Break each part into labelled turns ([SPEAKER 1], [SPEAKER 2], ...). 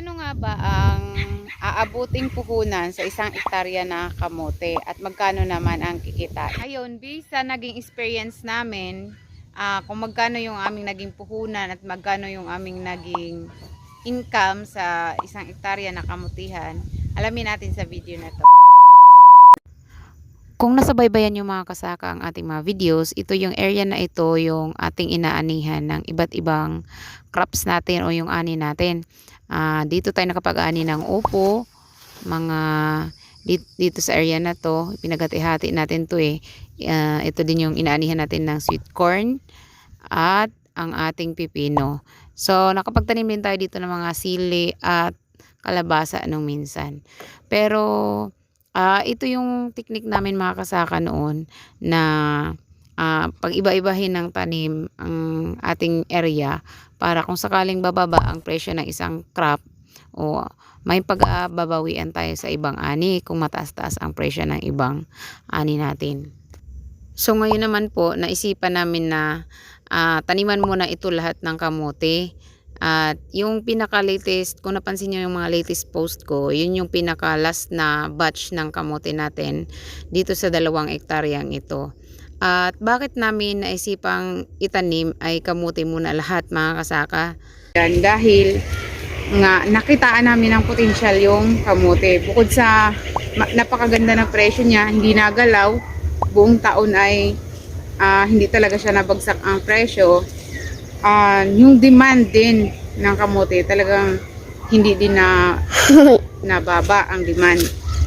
[SPEAKER 1] Magkano nga ba ang aabuting puhunan sa isang ektarya na kamote at magkano naman ang kikita? Ngayon, based sa naging experience namin, kung magkano yung aming naging puhunan at magkano yung aming naging income sa isang ektarya na kamutihan, alamin natin sa video na to. Kung nasabaybayan yung mga kasaka ang ating mga videos, ito yung area na ito yung ating inaanihan ng iba't ibang crops natin o yung ani natin. Dito tayo nakapag-ani ng upo, mga dito sa area na to, pinagati-hati natin to ito din yung inaanihan natin ng sweet corn at ang ating pipino. So nakapagtanim din tayo dito ng mga sili at kalabasa anong minsan. Pero ito yung technique namin mga kasaka noon na pag-iba-ibahin ng tanim ang ating area para kung sakaling bababa ang presyo ng isang crop o may pagbabawian tayo sa ibang ani kung mataas-taas ang presyo ng ibang ani natin. So ngayon naman po naisipan namin na taniman muna ito lahat ng kamote. At yung pinaka-latest, kung napansin nyo yung mga latest post ko, yun yung pinaka-last na batch ng kamote natin dito sa 2 ektaryang ito. At bakit namin naisipang itanim ay kamote muna lahat mga kasaka? Dahil nga nakitaan namin ng potensyal yung kamote. Bukod sa napakaganda ng presyo niya, hindi nagalaw, buong taon ay hindi talaga siya nabagsak ang presyo. Yung demand din ng kamote talagang hindi din na nababa ang demand.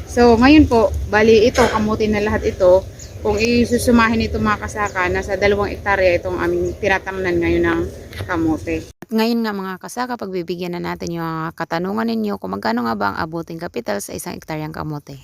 [SPEAKER 1] So ngayon po, bali ito kamote na lahat ito. Kung isusumahin ito mga kasaka, nasa 2 ektarya itong aming tinatamnan ngayon ng kamote. At ngayon nga mga kasaka, pagbibigyan na natin yung mga katanungan ninyo kung magkano nga ba ang abuting kapital sa isang ektaryang kamote.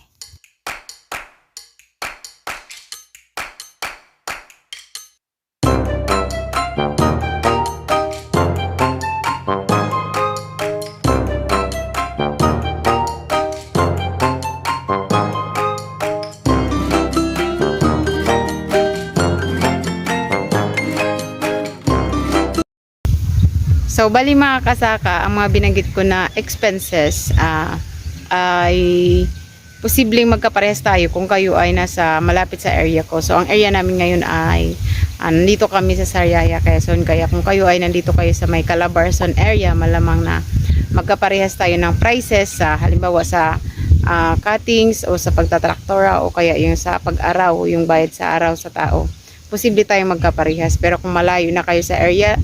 [SPEAKER 1] So, bali mga kasaka, ang mga binanggit ko na expenses ay posibleng magkaparehas tayo kung kayo ay nasa malapit sa area ko. So, ang area namin ngayon ay nandito kami sa Sariaya, Quezon. Kaya kung kayo ay nandito kayo sa may Calabarzon area, malamang na magkaparehas tayo ng prices sa halimbawa sa cuttings o sa pagtatraktora o kaya yung sa pag-araw, yung bayad sa araw sa tao. Posible tayong magkaparehas. Pero kung malayo na kayo sa area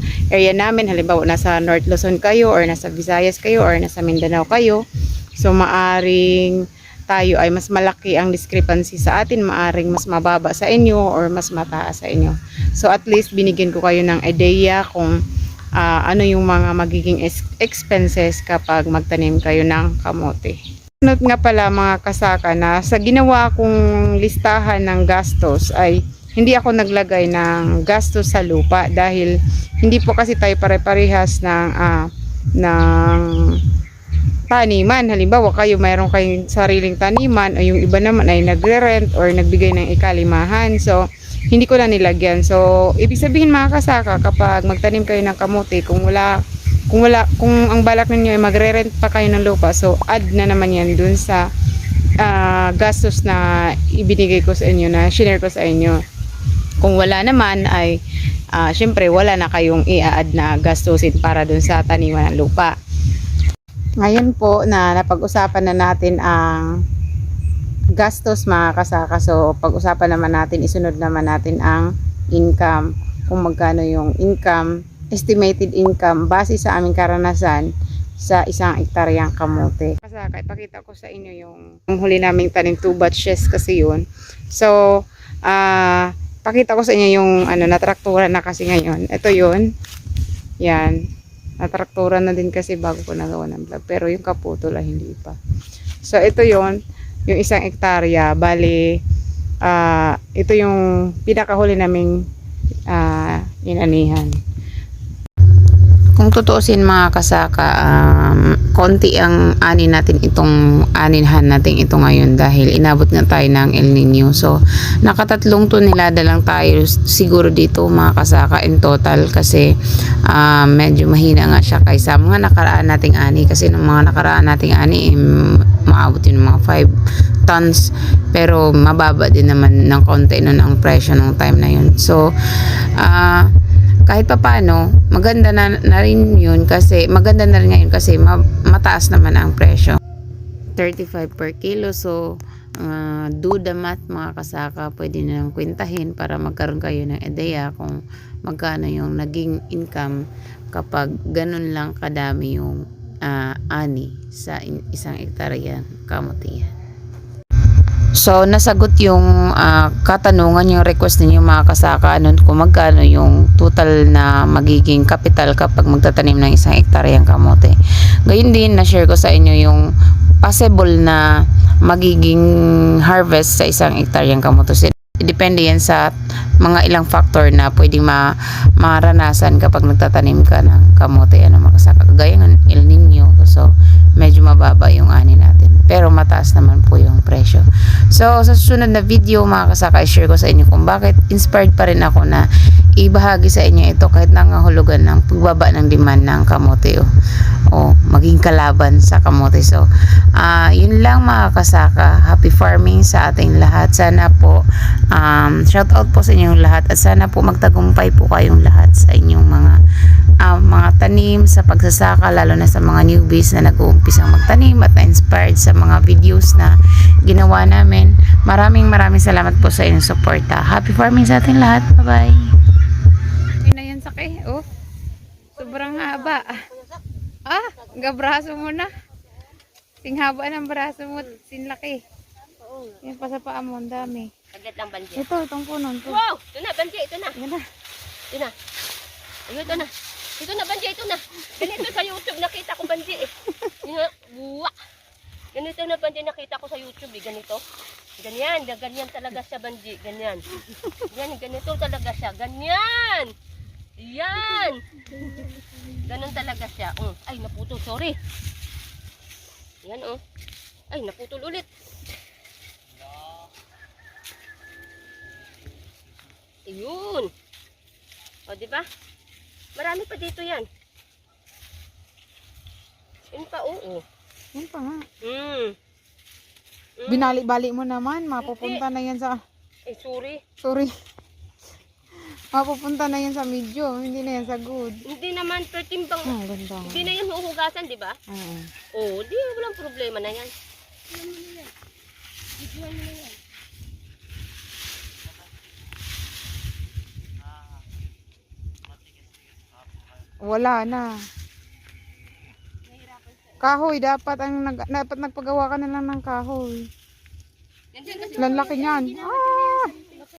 [SPEAKER 1] namin, halimbawa nasa North Luzon kayo or nasa Visayas kayo or nasa Mindanao kayo, so maaring tayo ay mas malaki ang discrepancy sa atin, maaring mas mababa sa inyo or mas mataas sa inyo. So at least binigyan ko kayo ng idea kung ano yung mga magiging expenses kapag magtanim kayo ng kamote. Note nga pala mga kasaka na sa ginawa kong listahan ng gastos ay hindi ako naglagay ng gastos sa lupa dahil hindi po kasi tayo pare-parehas ng taniman. Halimbawa kayo mayroon kayong sariling taniman o yung iba naman ay nagre-rent or nagbigay ng ikalimahan. So hindi ko na nilagyan. So ibig sabihin mga kasaka, kapag magtanim kayo ng kamote, kung ang balak ninyo ay magre-rent pa kayo ng lupa, so add na naman yan dun sa gastos na ibinigay ko sa inyo, na share ko sa inyo. Kung wala naman ay syempre wala na kayong i-add na gastusin para dun sa taniman ng lupa. Ngayon po na napag-usapan na natin ang gastos mga kasaka, so pag-usapan naman natin, isunod naman natin ang income, kung magkano yung income, estimated income base sa aming karanasan sa isang ektaryang kamote. Kasaka, ipakita ko sa inyo yung huli naming tanim, 2 batches kasi yun. So pakita ko sa inyo yung natrakturan na kasi ngayon. Ito yun. Yan. Natrakturan na din kasi bago ko nagawa ng vlog. Pero yung kaputol hindi pa. So ito yun. Yung isang ektarya. Bali, ito yung pinakahuli naming inanihan. kung tutuusin mga kasaka, konti ang ani natin itong aninhan natin ito ngayon dahil inabot nga tayo ng El Nino. So, nakatatlong tonelada lang tayo siguro dito mga kasaka in total kasi medyo mahina nga siya kaysa mga nakaraan nating ani kasi ng mga nakaraan nating ani maabot yun mga 5 tons pero mababa din naman ng konti nun ang presyo ng time na yun. So, kahit papaano, maganda na rin yun kasi maganda na rin ngayon kasi mataas naman ang presyo. 35 per kilo. So, do the math mga kasaka, pwede nang kwentahin para magkaroon kayo ng ideya kung magkano yung naging income kapag ganun lang kadami yung ani sa isang hektaryang kamutihan. So, nasagot yung katanungan, yung request ninyo mga kasaka, kung magkano yung total na magiging capital kapag magtatanim ng isang hektaryang kamote. Gayun din, na-share ko sa inyo yung possible na magiging harvest sa isang hektaryang kamote. Depende yan sa mga ilang factor na pwedeng maranasan kapag nagtatanim ka ng kamote. Mga kasaka, kagaya ng El Nino. So, medyo mababa yung ani natin. Pero mataas naman po yung presyo. So, sa susunod na video mga kasaka, i-share ko sa inyo kung bakit inspired pa rin ako na ibahagi sa inyo ito kahit nangahulugan ng pagbaba ng demand ng kamote o maging kalaban sa kamote. So, yun lang mga kasaka. Happy farming sa ating lahat. Sana po, shout out po sa inyong lahat at sana po magtagumpay po kayong lahat sa inyong mga tanim sa pagsasaka, lalo na sa mga newbies na nag-uumpisang magtanim at na-inspired sa mga videos na ginawa namin. Maraming salamat po sa inyong suporta. Happy farming sa ating lahat. Bye-bye. Yun na yan sakay. Oh, sobrang haba. Gabraso mo na. Singhaba ng braso mo, sinlaki. Yan pa sa paa mo, ang dami.
[SPEAKER 2] Agad lang banji.
[SPEAKER 1] Itong puno.
[SPEAKER 2] Wow! Ito na, banji, ito na.
[SPEAKER 1] Yan na.
[SPEAKER 2] Ito na. Ayun, ito na. Ito na, banji, ito na. Ganito sa YouTube nakita ko banji eh. Buwa. Ganito na banji nakita ko sa YouTube eh. Ganito. Ganyan talaga siya banji. Ganyan. Ganito talaga siya. Ganyan. Yan. Ganon talaga siya. Ay, naputol. Sorry. Yan Ay, naputol ulit. Ayun. O, diba? Marami pa dito yan. Yun pa, oo.
[SPEAKER 1] Yan pa nga. Binali-bali mo naman. Mapupunta na yan sa... Sorry. Mapupunta na yan sa medyo. Hindi na yan sa good.
[SPEAKER 2] Hindi naman, pertimbang.
[SPEAKER 1] Ganda.
[SPEAKER 2] Hindi na yan huhugasan, di ba? Oo, di walang problema na yan. Videoan mo na yan.
[SPEAKER 1] Wala na. Kahoy, dapat nagpagawa ka na lang ng kahoy. Lalaki niyan.